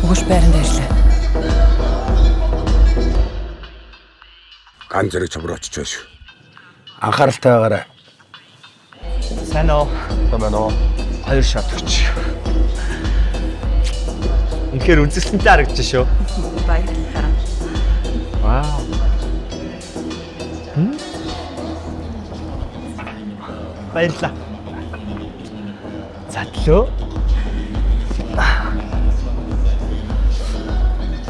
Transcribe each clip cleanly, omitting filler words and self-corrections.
Өгөөж байранд ажиллаа. Ганц зэрэг чамруу очиж байна шүү. Анхааралтай байгаарай. Сайн уу? Тамаа нөө. 2 шат өгч. Үнэхээр үндэслэнтэй харагдаж шүү. Баярлалаа. Вау. Баярлалаа. Задлоо.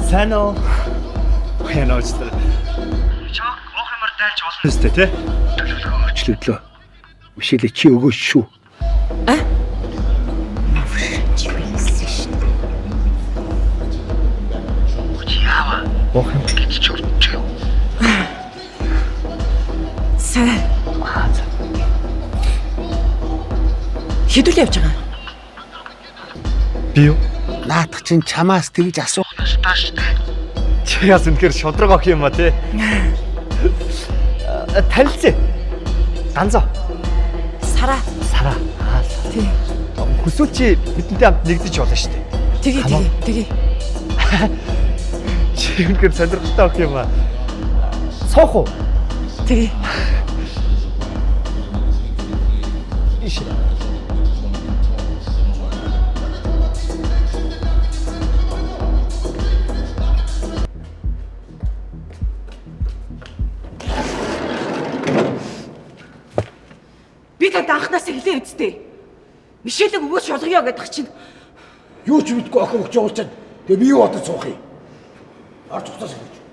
Сайн уу? Яна очтой. Чог ох юмар дайлж болно. Өстэй тий? Төлөвлөгөө өөрчлөгдлөө. Мишель чи өгөөш шүү. Ох юм. Сайн. Хэдүүл явж байгаа? Би юу? Наадах чинь чамаас тэгж асуух. Чи яс үнэхээр шудраг ох юм а тий? Танилцээ. Ганзаа. Сараа. Сараа. Тий. Хүсвэл чи бидэнтэй хамт нэгдэж болно шүү дээ. Тэгээ. Чи үнэхээр сонирхолтой ох юм а. Суух уу? Тэгээ. Иш. Би танд анхнаасаа хэлээ үсттэй. Мишелийг өгөөж шолгоё гэдэг чинь. Юу ч мэдгүй охин өгч явуулчаад тэгээ би юу бодож суух юм? Орж уцаас хэлж.